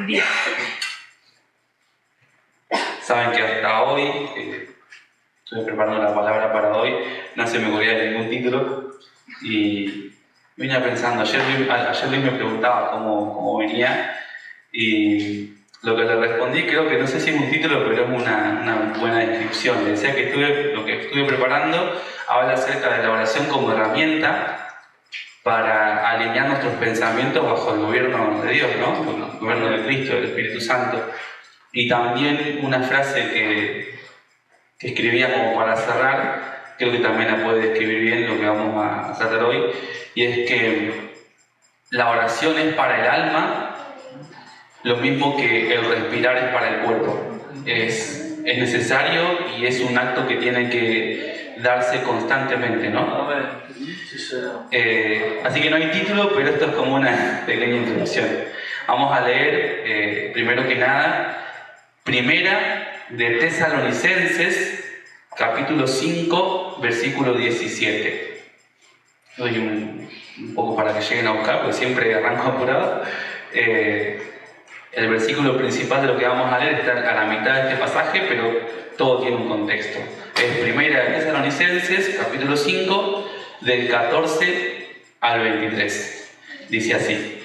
Buen día. Saben que hasta hoy, estuve preparando la palabra para hoy, no se me ocurría ningún título y venía pensando, ayer Luis me preguntaba cómo venía y lo que le respondí, creo que no sé si es un título, pero es una buena descripción. Le decía que lo que estuve preparando habla acerca de la oración como herramienta para alinear nuestros pensamientos bajo el gobierno de Dios, ¿no? El gobierno de Cristo, del Espíritu Santo. Y también una frase que escribía como para cerrar, creo que también la puede describir bien lo que vamos a tratar hoy, y es que la oración es para el alma lo mismo que el respirar es para el cuerpo. Es necesario y es un acto que tiene que darse constantemente, ¿no? Así que no hay título, pero esto es como una pequeña introducción. Vamos a leer, primero que nada, Primera de Tesalonicenses, capítulo 5, versículo 17. Doy un poco para que lleguen a buscar, porque siempre arranco apurado. El versículo principal de lo que vamos a leer está a la mitad de este pasaje, pero todo tiene un contexto. Es Primera de Tesalonicenses, capítulo 5, del 14 al 23. Dice así: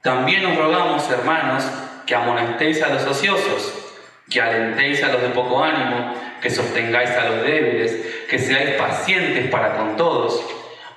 También os rogamos, hermanos, que amonestéis a los ociosos, que alentéis a los de poco ánimo, que sostengáis a los débiles, que seáis pacientes para con todos.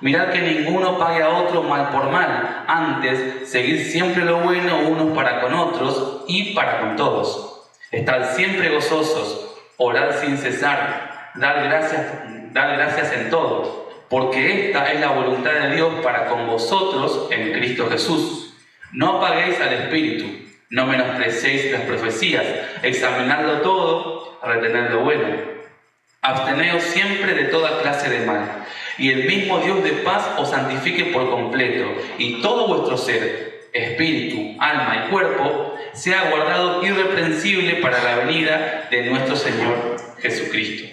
Mirad que ninguno pague a otro mal por mal, antes seguid siempre lo bueno unos para con otros y para con todos. Estad siempre gozosos, orad sin cesar, dad gracias en todo, porque esta es la voluntad de Dios para con vosotros en Cristo Jesús. No apaguéis al Espíritu, no menosprecéis las profecías, examinadlo todo, retened lo bueno. Absteneos siempre de toda clase de mal, y el mismo Dios de paz os santifique por completo, y todo vuestro ser, espíritu, alma y cuerpo, sea guardado irreprensible para la venida de nuestro Señor Jesucristo.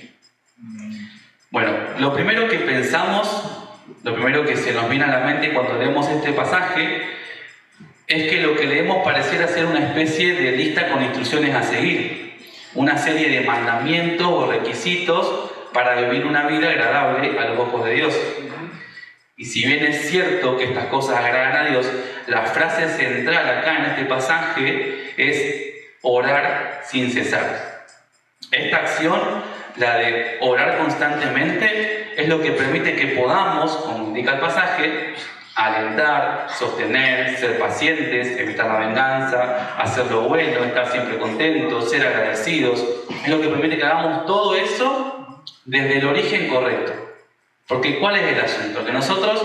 Bueno, lo primero que pensamos, lo primero que se nos viene a la mente cuando leemos este pasaje, es que lo que leemos pareciera ser una especie de lista con instrucciones a seguir, una serie de mandamientos o requisitos para vivir una vida agradable a los ojos de Dios. Y si bien es cierto que estas cosas agradan a Dios, la frase central acá en este pasaje es orar sin cesar. Esta acción, la de orar constantemente, es lo que permite que podamos, como indica el pasaje, alentar, sostener, ser pacientes, evitar la venganza, hacer lo bueno, estar siempre contentos, ser agradecidos. Es lo que permite que hagamos todo eso desde el origen correcto. Porque ¿cuál es el asunto? Que nosotros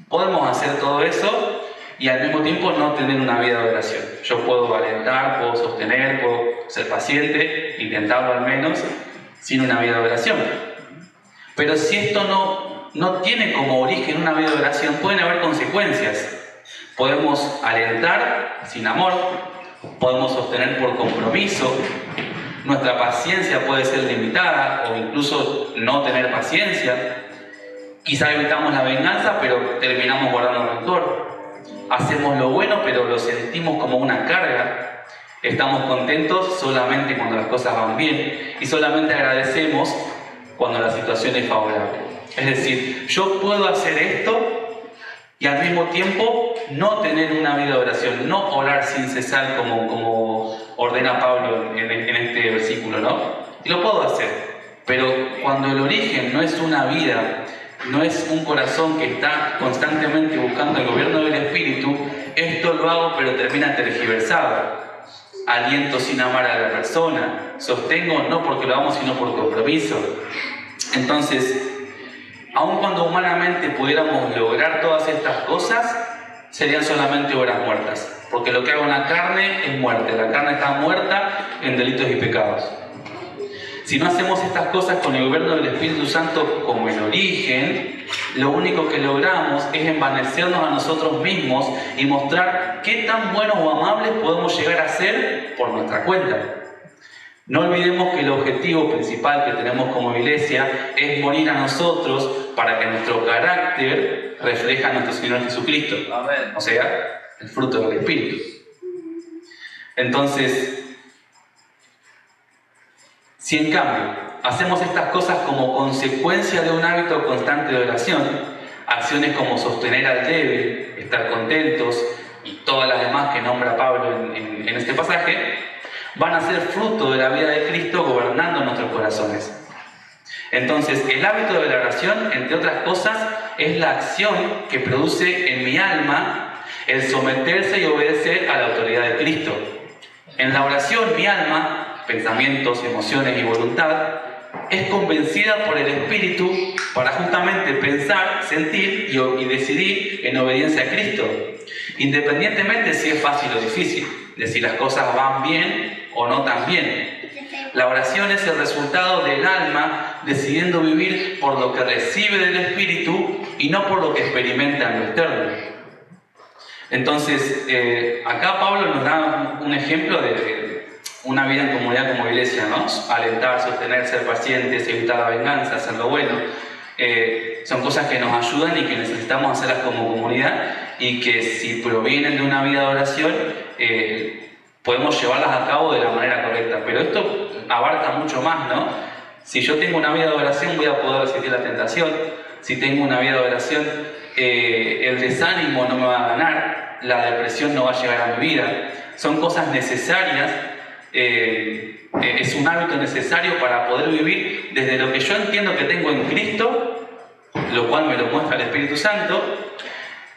podemos hacer todo eso y al mismo tiempo no tener una vida de oración. Yo puedo alentar, puedo sostener, puedo ser paciente, intentarlo al menos, sin una vida de oración. Pero si esto no tiene como origen una vida de oración, pueden haber consecuencias. Podemos alentar sin amor, podemos sostener por compromiso, nuestra paciencia puede ser limitada o incluso no tener paciencia. Quizá evitamos la venganza, pero terminamos guardando rencor. Hacemos lo bueno, pero lo sentimos como una carga. Estamos contentos solamente cuando las cosas van bien y solamente agradecemos cuando la situación es favorable. Es decir, yo puedo hacer esto y al mismo tiempo no tener una vida de oración, no orar sin cesar como ordena Pablo en este versículo, ¿no? Y lo puedo hacer, pero cuando el origen no es una vida, no es un corazón que está constantemente buscando el gobierno del Espíritu, esto lo hago pero termina tergiversado. Aliento sin amar a la persona, sostengo no porque lo amo sino por compromiso. Entonces, aun cuando humanamente pudiéramos lograr todas estas cosas, serían solamente obras muertas, porque lo que hago en la carne es muerte, la carne está muerta en delitos y pecados. Si no hacemos estas cosas con el gobierno del Espíritu Santo como el origen, lo único que logramos es envanecernos a nosotros mismos y mostrar qué tan buenos o amables podemos llegar a ser por nuestra cuenta. No olvidemos que el objetivo principal que tenemos como iglesia es morir a nosotros para que nuestro carácter refleje a nuestro Señor Jesucristo. Amén. O sea, el fruto del Espíritu. Entonces, si en cambio hacemos estas cosas como consecuencia de un hábito constante de oración, acciones como sostener al débil, estar contentos y todas las demás que nombra Pablo en este pasaje, van a ser fruto de la vida de Cristo gobernando nuestros corazones. Entonces, el hábito de la oración, entre otras cosas, es la acción que produce en mi alma el someterse y obedecer a la autoridad de Cristo. En la oración, mi alma, pensamientos, emociones y voluntad, es convencida por el Espíritu para justamente pensar, sentir y decidir en obediencia a Cristo, independientemente si es fácil o difícil, de si las cosas van bien o no tan bien. La oración es el resultado del alma decidiendo vivir por lo que recibe del Espíritu y no por lo que experimenta en lo externo. Entonces, acá Pablo nos da un ejemplo de una vida en comunidad como iglesia, ¿no? Alentar, sostener, ser pacientes, evitar la venganza, hacer lo bueno. Son cosas que nos ayudan y que necesitamos hacerlas como comunidad, y que si provienen de una vida de oración, podemos llevarlas a cabo de la manera correcta. Pero esto abarca mucho más, ¿no? Si yo tengo una vida de oración, voy a poder resistir la tentación. Si tengo una vida de oración, el desánimo no me va a ganar, la depresión no va a llegar a mi vida. Son cosas necesarias, es un hábito necesario para poder vivir desde lo que yo entiendo que tengo en Cristo, lo cual me lo muestra el Espíritu Santo,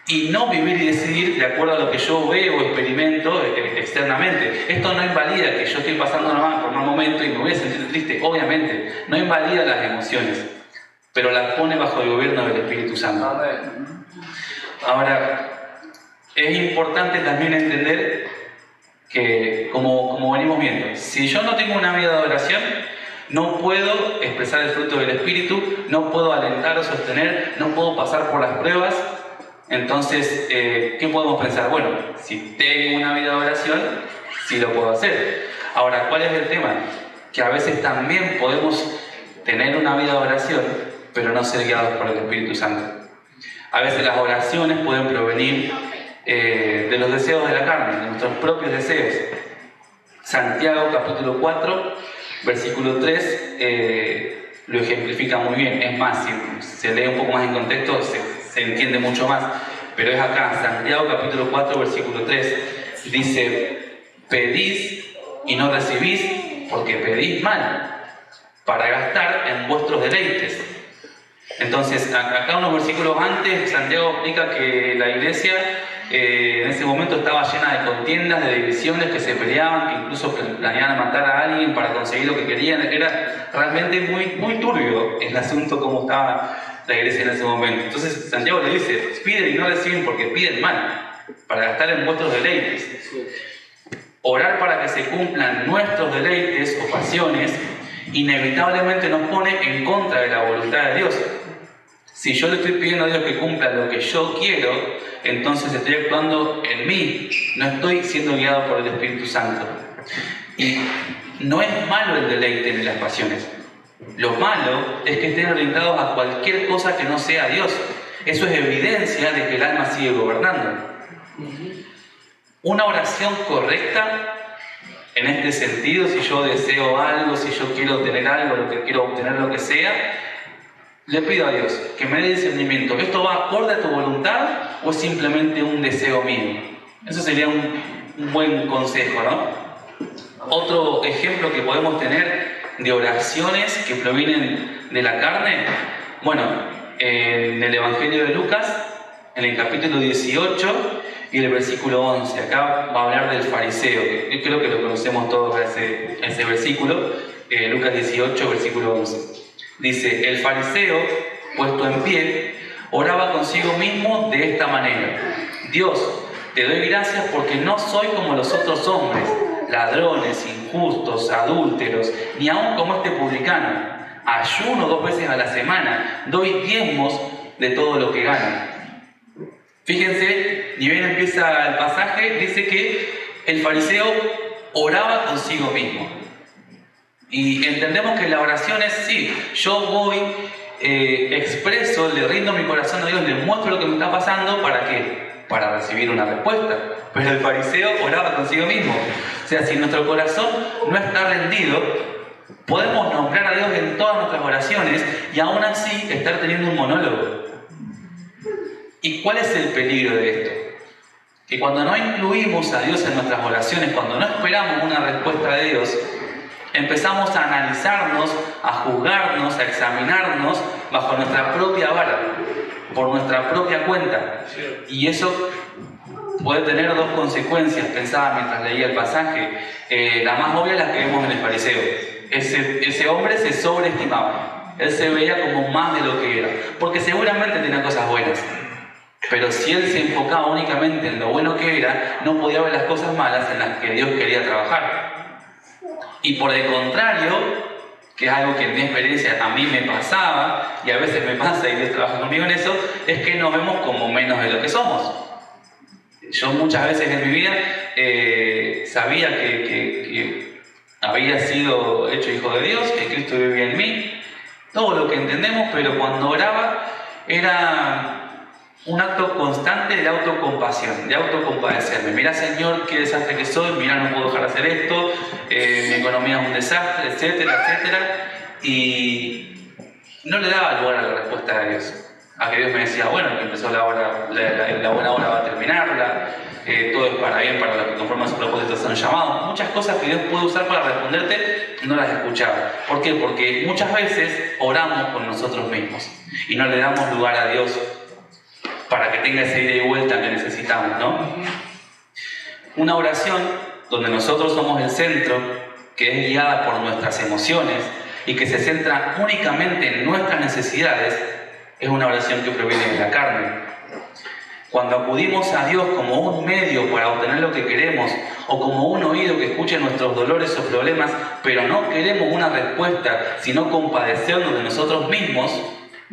y no vivir y decidir de acuerdo a lo que yo veo o experimento externamente. Esto no invalida que yo estoy pasando por un mal momento y me voy a sentir triste, obviamente. No invalida las emociones, pero las pone bajo el gobierno del Espíritu Santo. Ahora, es importante también entender que, como venimos viendo, si yo no tengo una vida de oración, no puedo expresar el fruto del Espíritu, no puedo alentar o sostener, no puedo pasar por las pruebas. Entonces, ¿qué podemos pensar? Bueno, si tengo una vida de oración, sí lo puedo hacer. Ahora, ¿cuál es el tema? Que a veces también podemos tener una vida de oración, pero no ser guiados por el Espíritu Santo. A veces las oraciones pueden provenir de los deseos de la carne, de nuestros propios deseos. Santiago capítulo 4, versículo 3, lo ejemplifica muy bien. Es más, si se lee un poco más en contexto, se entiende mucho más, pero es acá, Santiago capítulo 4, versículo 3, dice: pedís y no recibís, porque pedís mal, para gastar en vuestros deleites. Entonces, acá unos versículos antes, Santiago explica que la iglesia en ese momento estaba llena de contiendas, de divisiones, que se peleaban, que incluso planeaban matar a alguien para conseguir lo que querían. Era realmente muy turbio el asunto, como estaba la iglesia en ese momento. Entonces Santiago le dice: piden y no reciben porque piden mal, para gastar en vuestros deleites. Orar para que se cumplan nuestros deleites o pasiones inevitablemente nos pone en contra de la voluntad de Dios. Si yo le estoy pidiendo a Dios que cumpla lo que yo quiero, entonces estoy actuando en mí, no estoy siendo guiado por el Espíritu Santo. Y no es malo el deleite ni las pasiones. Lo malo es que estén orientados a cualquier cosa que no sea Dios. Eso es evidencia de que el alma sigue gobernando. Una oración correcta, en este sentido, si yo deseo algo, si yo quiero tener algo, lo que quiero obtener, lo que sea, le pido a Dios que me dé discernimiento. ¿Esto va acorde a tu voluntad o es simplemente un deseo mío? Eso sería un buen consejo, ¿no? Otro ejemplo que podemos tener de oraciones que provienen de la carne, bueno, en el Evangelio de Lucas, en el capítulo 18 y el versículo 11, acá va a hablar del fariseo. Yo creo que lo conocemos todos ese versículo, Lucas 18, versículo 11. Dice: el fariseo, puesto en pie, oraba consigo mismo de esta manera: Dios, te doy gracias porque no soy como los otros hombres, ladrones, injustos, adúlteros, ni aun como este publicano. Ayuno 2 veces a la semana, doy diezmos de todo lo que gano. Fíjense, ni bien empieza el pasaje, dice que el fariseo oraba consigo mismo. Y entendemos que la oración es: sí, yo voy, expreso, le rindo mi corazón a Dios, le muestro lo que me está pasando. ¿Para qué? Para recibir una respuesta. Pero el fariseo oraba consigo mismo. O sea, si nuestro corazón no está rendido, podemos nombrar a Dios en todas nuestras oraciones y aún así estar teniendo un monólogo. ¿Y cuál es el peligro de esto? Que cuando no incluimos a Dios en nuestras oraciones, cuando no esperamos una respuesta de Dios, empezamos a analizarnos, a juzgarnos, a examinarnos bajo nuestra propia vara, por nuestra propia cuenta. Y eso puede tener dos consecuencias, pensaba mientras leía el pasaje. La más obvia es la que vemos en el fariseo. Ese hombre se sobreestimaba. Él se veía como más de lo que era, porque seguramente tenía cosas buenas. Pero si él se enfocaba únicamente en lo bueno que era, no podía ver las cosas malas en las que Dios quería trabajar. Y por el contrario, que es algo que en mi experiencia a mí me pasaba, y a veces me pasa y Dios trabaja conmigo en eso, es que nos vemos como menos de lo que somos. Yo muchas veces en mi vida sabía que había sido hecho hijo de Dios, que Cristo vivía en mí, todo lo que entendemos, pero cuando oraba era un acto constante de autocompasión, de autocompadecerme. Mira, Señor, qué desastre que soy, mira, no puedo dejar de hacer esto, mi economía es un desastre, etcétera, etcétera. Y no le daba lugar a la respuesta de Dios. A que Dios me decía, bueno, que empezó la buena hora va a terminarla, todo es para bien, para los que conforman su propósito son llamados. Muchas cosas que Dios puede usar para responderte, no las escuchaba. ¿Por qué? Porque muchas veces oramos con nosotros mismos y no le damos lugar a Dios para que tenga esa ida y vuelta que necesitamos, ¿no? Una oración donde nosotros somos el centro, que es guiada por nuestras emociones y que se centra únicamente en nuestras necesidades, es una oración que proviene de la carne. Cuando acudimos a Dios como un medio para obtener lo que queremos, o como un oído que escuche nuestros dolores o problemas, pero no queremos una respuesta, sino compadecernos de nosotros mismos,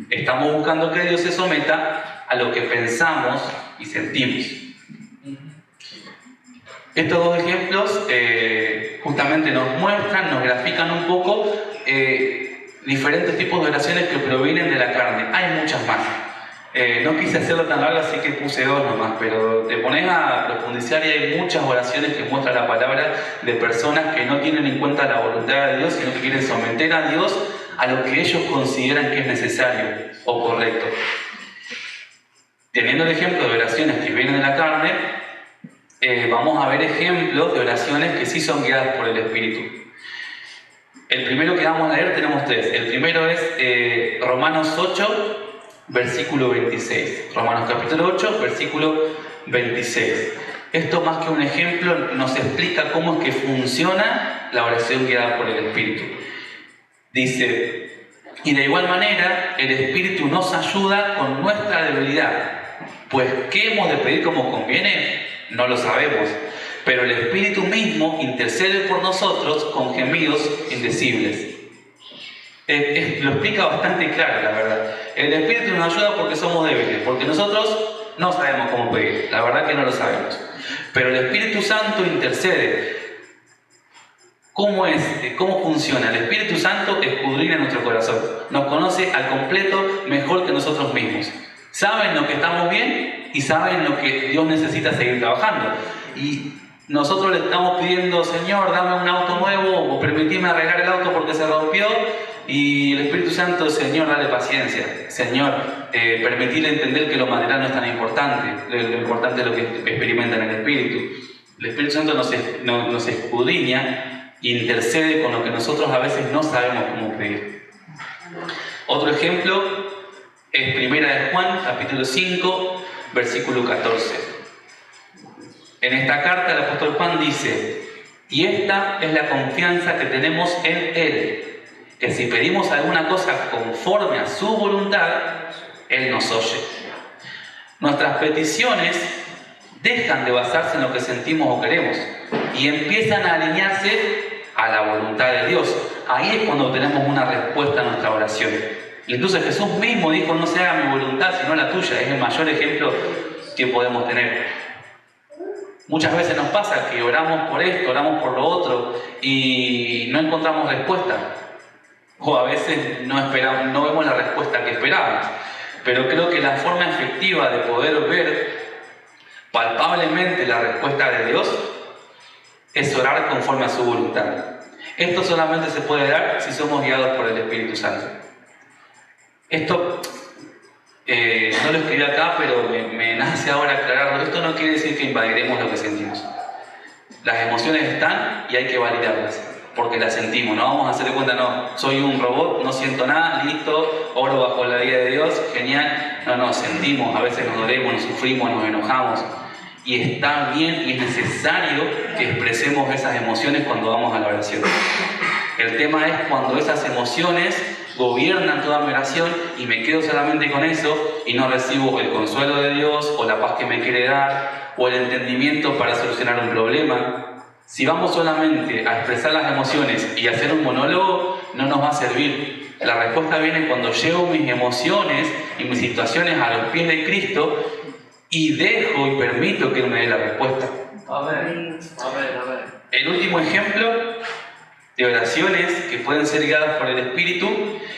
estamos buscando que Dios se someta a lo que pensamos y sentimos. Estos dos ejemplos justamente nos muestran, nos grafican un poco diferentes tipos de oraciones que provienen de la carne. Hay muchas más. No quise hacerlo tan largo, así que puse dos nomás, pero te pones a profundizar y hay muchas oraciones que muestran la palabra de personas que no tienen en cuenta la voluntad de Dios, sino que quieren someter a Dios a lo que ellos consideran que es necesario o correcto. Teniendo el ejemplo de oraciones que vienen de la carne, vamos a ver ejemplos de oraciones que sí son guiadas por el Espíritu. El primero que vamos a leer tenemos tres. El primero es Romanos 8, versículo 26. Romanos capítulo 8, versículo 26. Esto, más que un ejemplo, nos explica cómo es que funciona la oración guiada por el Espíritu. Dice: y de igual manera el Espíritu nos ayuda con nuestra debilidad. Pues, ¿qué hemos de pedir como conviene? No lo sabemos, pero el Espíritu mismo intercede por nosotros con gemidos indecibles. Lo explica bastante claro, la verdad. El Espíritu nos ayuda porque somos débiles, porque nosotros no sabemos cómo pedir, la verdad que no lo sabemos. Pero el Espíritu Santo intercede. ¿Cómo funciona? El Espíritu Santo escudriña nuestro corazón, nos conoce al completo mejor que nosotros mismos. Saben lo que estamos bien y saben lo que Dios necesita seguir trabajando. Y nosotros le estamos pidiendo: Señor, dame un auto nuevo, o permitime arreglar el auto porque se rompió. Y el Espíritu Santo: Señor, dale paciencia. Señor, permitirle entender que lo material no es tan importante. Lo importante es lo que experimenta en el Espíritu. El Espíritu Santo nos escudriña e intercede con lo que nosotros a veces no sabemos cómo pedir. Otro ejemplo es Primera de Juan, capítulo 5, versículo 14. En esta carta el apóstol Juan dice: y esta es la confianza que tenemos en Él, que si pedimos alguna cosa conforme a su voluntad, Él nos oye. Nuestras peticiones dejan de basarse en lo que sentimos o queremos y empiezan a alinearse a la voluntad de Dios. Ahí es cuando tenemos una respuesta a nuestra oración. Incluso Jesús mismo dijo: no se haga mi voluntad sino la tuya. Es el mayor ejemplo que podemos tener. Muchas veces nos pasa que oramos por esto, oramos por lo otro y no encontramos respuesta. O a veces no vemos la respuesta que esperábamos. Pero creo que la forma efectiva de poder ver palpablemente la respuesta de Dios es orar conforme a su voluntad. Esto solamente se puede dar si somos guiados por el Espíritu Santo. Esto no lo escribí acá, pero me nace ahora aclararlo. Esto no quiere decir que invadiremos lo que sentimos. Las emociones están y hay que validarlas, porque las sentimos. No vamos a hacer de cuenta, no, soy un robot, no siento nada, listo, oro bajo la guía de Dios, genial. No, sentimos, a veces nos dolemos, nos sufrimos, nos enojamos. Y está bien y es necesario que expresemos esas emociones cuando vamos a la oración. El tema es cuando esas emociones gobiernan toda mi oración y me quedo solamente con eso y no recibo el consuelo de Dios o la paz que me quiere dar o el entendimiento para solucionar un problema. Si vamos solamente a expresar las emociones y hacer un monólogo, no nos va a servir. La respuesta viene cuando llevo mis emociones y mis situaciones a los pies de Cristo y dejo y permito que Él me dé la respuesta. Amén. El último ejemplo de oraciones que pueden ser guiadas por el Espíritu,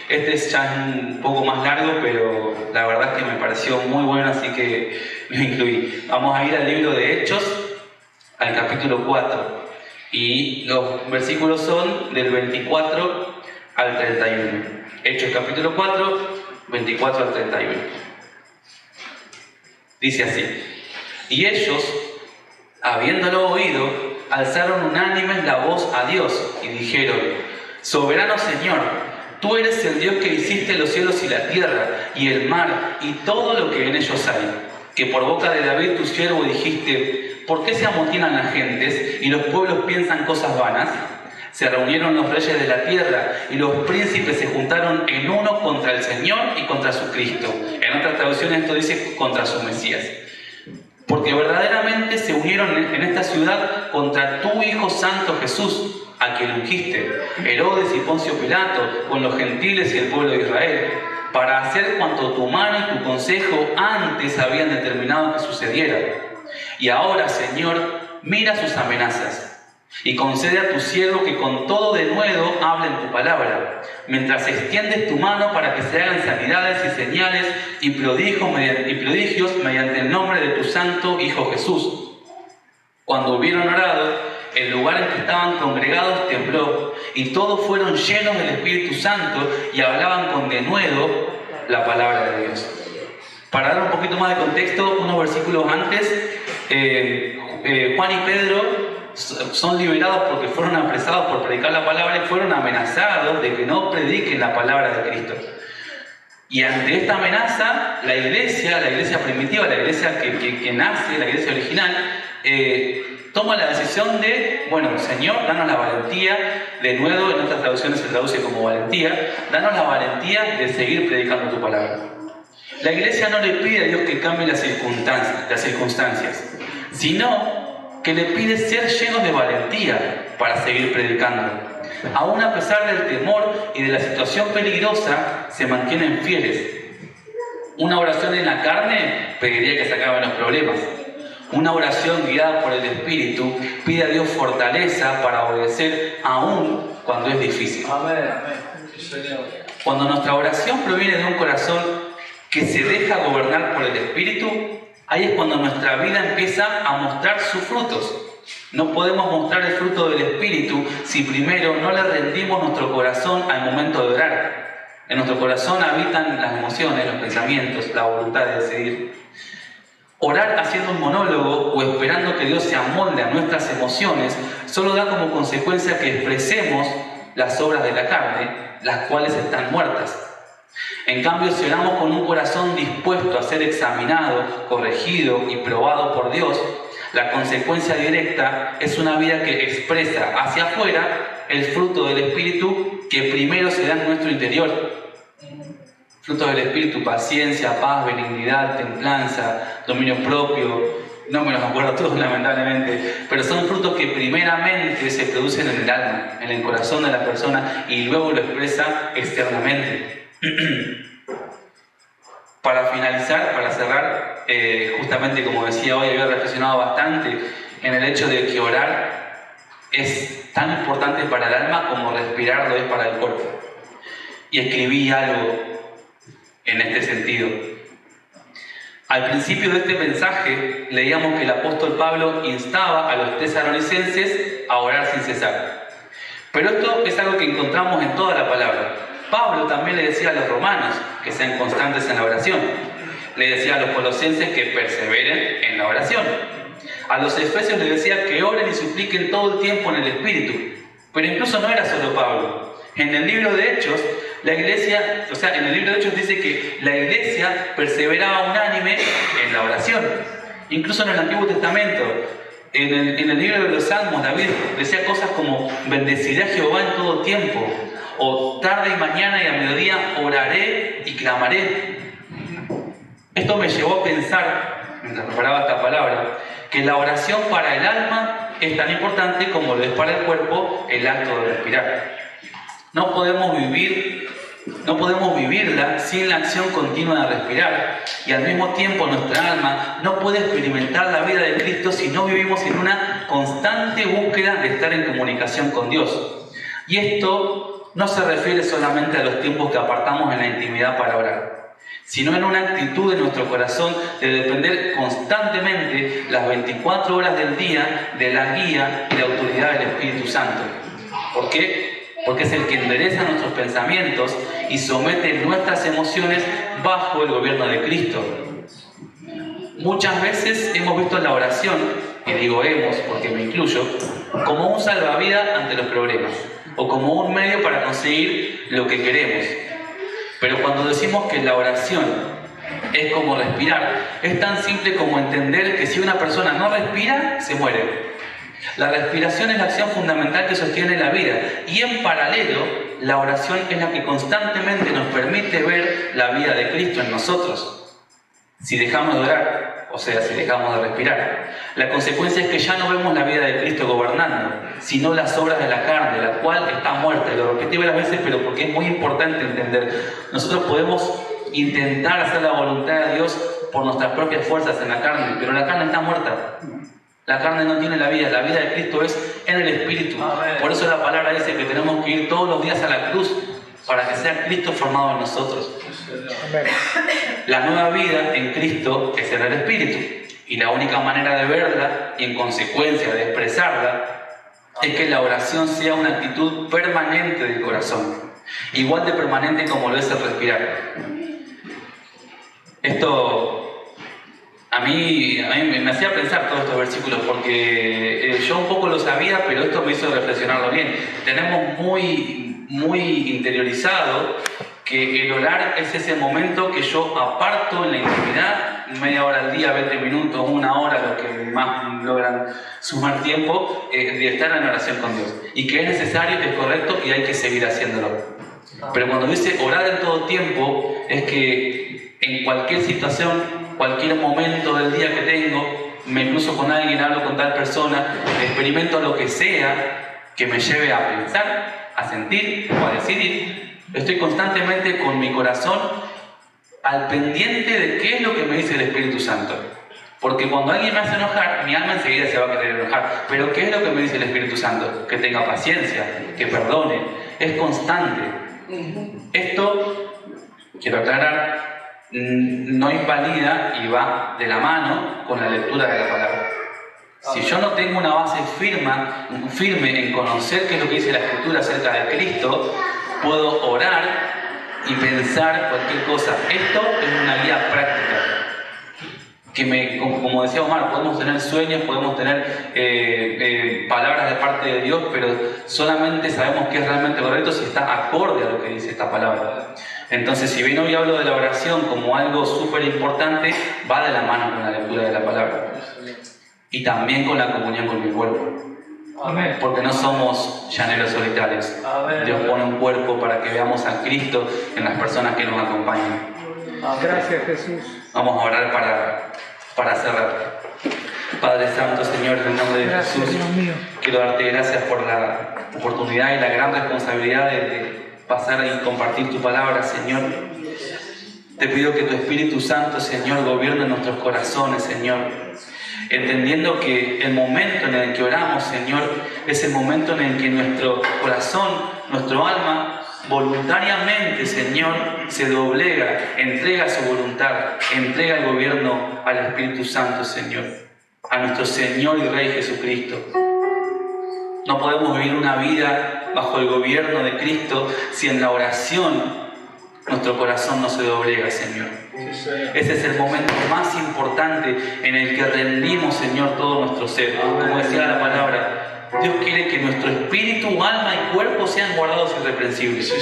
este es ya un poco más largo, pero la verdad es que me pareció muy bueno, así que lo incluí. Vamos a ir al libro de Hechos, al capítulo 4, y los versículos son del 24 al 31. Hechos capítulo 4, 24 al 31. Dice así: y ellos, habiéndolo oído, alzaron unánimes la voz a Dios y dijeron: Soberano Señor, tú eres el Dios que hiciste los cielos y la tierra y el mar y todo lo que en ellos hay, que por boca de David tu siervo dijiste: ¿por qué se amotinan las gentes y los pueblos piensan cosas vanas? Se reunieron los reyes de la tierra y los príncipes se juntaron en uno contra el Señor y contra su Cristo. En otras traducciones esto dice contra su Mesías. Porque verdaderamente se unieron en esta ciudad contra tu Hijo Santo Jesús, a quien ungiste, Herodes y Poncio Pilato, con los gentiles y el pueblo de Israel, para hacer cuanto tu mano y tu consejo antes habían determinado que sucediera. Y ahora, Señor, mira sus amenazas y concede a tu siervo que con todo denuedo hable en tu palabra, mientras extiendes tu mano para que se hagan sanidades y señales y prodigios mediante el nombre de tu santo Hijo Jesús. Cuando hubieron orado, el lugar en que estaban congregados tembló, y todos fueron llenos del Espíritu Santo y hablaban con denuedo la palabra de Dios. Para dar un poquito más de contexto, unos versículos antes, Juan y Pedro son liberados porque fueron apresados por predicar la palabra y fueron amenazados de que no prediquen la palabra de Cristo. Y ante esta amenaza, la iglesia primitiva, la iglesia que nace, la iglesia original, toma la decisión de, bueno, Señor, danos la valentía, de nuevo en otras traducciones se traduce como valentía, danos la valentía de seguir predicando tu palabra. La iglesia no le pide a Dios que cambie las circunstancias, sino que le pide ser llenos de valentía para seguir predicando. Aún a pesar del temor y de la situación peligrosa, se mantienen fieles. Una oración en la carne pediría que se acaben los problemas. Una oración guiada por el Espíritu pide a Dios fortaleza para obedecer aún cuando es difícil. Amén. Cuando nuestra oración proviene de un corazón que se deja gobernar por el Espíritu, ahí es cuando nuestra vida empieza a mostrar sus frutos. No podemos mostrar el fruto del Espíritu si primero no le rendimos nuestro corazón al momento de orar. En nuestro corazón habitan las emociones, los pensamientos, la voluntad de decidir. Orar haciendo un monólogo o esperando que Dios se amolde a nuestras emociones solo da como consecuencia que expresemos las obras de la carne, las cuales están muertas. En cambio, si oramos con un corazón dispuesto a ser examinado, corregido y probado por Dios, la consecuencia directa es una vida que expresa hacia afuera el fruto del Espíritu que primero se da en nuestro interior. Frutos del Espíritu: paciencia, paz, benignidad, templanza, dominio propio. No me los acuerdo todos, lamentablemente, pero son frutos que primeramente se producen en el alma, en el corazón de la persona, y luego lo expresa externamente. Para finalizar, para cerrar, justamente como decía hoy, había reflexionado bastante en el hecho de que orar es tan importante para el alma como respirar lo es para el cuerpo. Y escribí algo en este sentido. Al principio de este mensaje leíamos que el apóstol Pablo instaba a los tesalonicenses a orar sin cesar. Pero esto es algo que encontramos en toda la palabra. Pablo también le decía a los romanos que sean constantes en la oración. Le decía a los colosenses que perseveren en la oración. A los efesios les decía que oren y supliquen todo el tiempo en el Espíritu. Pero incluso no era solo Pablo. En el libro de Hechos, la iglesia, en el libro de Hechos dice que la iglesia perseveraba unánime en la oración. Incluso en el Antiguo Testamento, en el libro de los Salmos, David decía cosas como: bendeciré a Jehová en todo tiempo, o tarde y mañana y a mediodía oraré y clamaré. Esto me llevó a pensar, mientras preparaba esta palabra, que la oración para el alma es tan importante como lo es para el cuerpo el acto de respirar. No podemos vivirla sin la acción continua de respirar, y al mismo tiempo nuestra alma no puede experimentar la vida de Cristo si no vivimos en una constante búsqueda de estar en comunicación con Dios. Y esto no se refiere solamente a los tiempos que apartamos en la intimidad para orar, sino en una actitud de nuestro corazón de depender constantemente las 24 horas del día de la guía y la autoridad del Espíritu Santo. ¿Por qué? Porque es el que endereza nuestros pensamientos y somete nuestras emociones bajo el gobierno de Cristo. Muchas veces hemos visto la oración, y digo hemos porque me incluyo, como un salvavidas ante los problemas, o como un medio para conseguir lo que queremos. Pero cuando decimos que la oración es como respirar, es tan simple como entender que si una persona no respira, se muere. La respiración es la acción fundamental que sostiene la vida, y en paralelo, la oración es la que constantemente nos permite ver la vida de Cristo en nosotros. Si dejamos de orar, si dejamos de respirar, la consecuencia es que ya no vemos la vida de Cristo gobernando, sino las obras de la carne, la cual está muerta. Y lo repetí varias veces, pero porque es muy importante entender. Nosotros podemos intentar hacer la voluntad de Dios por nuestras propias fuerzas en la carne, pero la carne está muerta. La carne no tiene la vida de Cristo es en el Espíritu. Por eso la palabra dice que tenemos que ir todos los días a la cruz para que sea Cristo formado en nosotros. La nueva vida en Cristo es en el Espíritu, y la única manera de verla y en consecuencia de expresarla es que la oración sea una actitud permanente del corazón, igual de permanente como lo es el respirar. Esto a mí me hacía pensar todos estos versículos, porque yo un poco lo sabía, pero esto me hizo reflexionarlo bien. Tenemos muy interiorizado que el orar es ese momento que yo aparto en la intimidad, media hora al día, 20 minutos, una hora, los que más logran sumar tiempo, de estar en oración con Dios. Y que es necesario, es correcto y hay que seguir haciéndolo. Pero cuando dice orar en todo tiempo, es que en cualquier situación, cualquier momento del día que tengo, me cruzo con alguien, hablo con tal persona, experimento lo que sea que me lleve a pensar, a sentir o a decidir, estoy constantemente con mi corazón al pendiente de qué es lo que me dice el Espíritu Santo. Porque cuando alguien me hace enojar, mi alma enseguida se va a querer enojar. Pero ¿qué es lo que me dice el Espíritu Santo? Que tenga paciencia, que perdone. Es constante. Esto, quiero aclarar, no invalida y va de la mano con la lectura de la palabra. Si yo no tengo una base firme en conocer qué es lo que dice la Escritura acerca de Cristo, puedo orar y pensar cualquier cosa. Esto es una guía práctica. Como decía Omar, podemos tener sueños, podemos tener palabras de parte de Dios, pero solamente sabemos que es realmente correcto si está acorde a lo que dice esta palabra. Entonces, si bien hoy hablo de la oración como algo súper importante, va de la mano con la lectura de la palabra. Y también con la comunión con mi cuerpo. Amén. Porque no somos llaneros solitarios. Amén. Dios pone un cuerpo para que veamos a Cristo en las personas que nos acompañan. Gracias, Jesús. Vamos a orar para cerrar. Padre Santo, Señor, en el nombre de Jesús, quiero darte gracias por la oportunidad y la gran responsabilidad de pasar y compartir tu palabra, Señor. Te pido que tu Espíritu Santo, Señor, gobierne nuestros corazones, Señor. entendiendo que el momento en el que oramos, Señor, es el momento en el que nuestro corazón, nuestro alma, voluntariamente, Señor, se doblega, entrega su voluntad, entrega el gobierno al Espíritu Santo, Señor, a nuestro Señor y Rey Jesucristo. No podemos vivir una vida bajo el gobierno de Cristo si en la oración nuestro corazón no se doblega, Señor. Ese es el momento más importante en el que rendimos, Señor, todo nuestro ser. Como decía la palabra, Dios quiere que nuestro espíritu, alma y cuerpo sean guardados irreprensibles.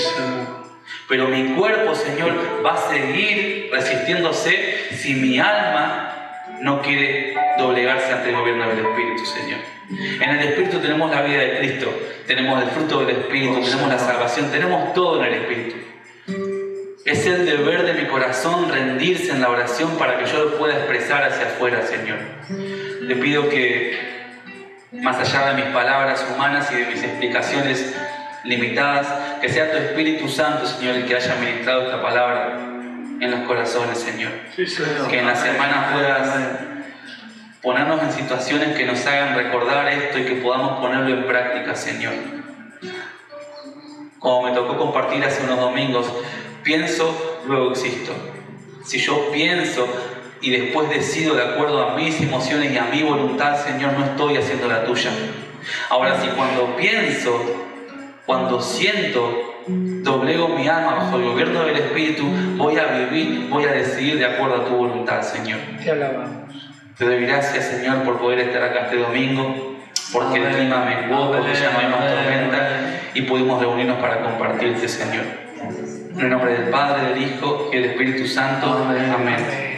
Pero mi cuerpo, Señor, va a seguir resistiéndose si mi alma no quiere doblegarse ante el gobierno del Espíritu, Señor. En el Espíritu tenemos la vida de Cristo, tenemos el fruto del Espíritu, tenemos la salvación, tenemos todo en el Espíritu. Es el deber de mi corazón rendirse en la oración para que yo lo pueda expresar hacia afuera, Señor. Le pido que, más allá de mis palabras humanas y de mis explicaciones limitadas, que sea tu Espíritu Santo, Señor, el que haya ministrado esta palabra en los corazones, Señor. Que en la semana puedas ponernos en situaciones que nos hagan recordar esto y que podamos ponerlo en práctica, Señor. Como me tocó compartir hace unos domingos, pienso, luego existo. Si yo pienso y después decido de acuerdo a mis emociones y a mi voluntad, Señor, no estoy haciendo la tuya. Ahora, si cuando pienso, cuando siento, doblego mi alma bajo el gobierno del Espíritu, voy a vivir, voy a decidir de acuerdo a tu voluntad, Señor. Te alabamos. Te doy gracias, Señor, por poder estar acá este domingo, porque el clima menguó, porque ya no hay más tormenta y pudimos reunirnos para compartirte, Señor. En el nombre del Padre, del Hijo y del Espíritu Santo. Amén.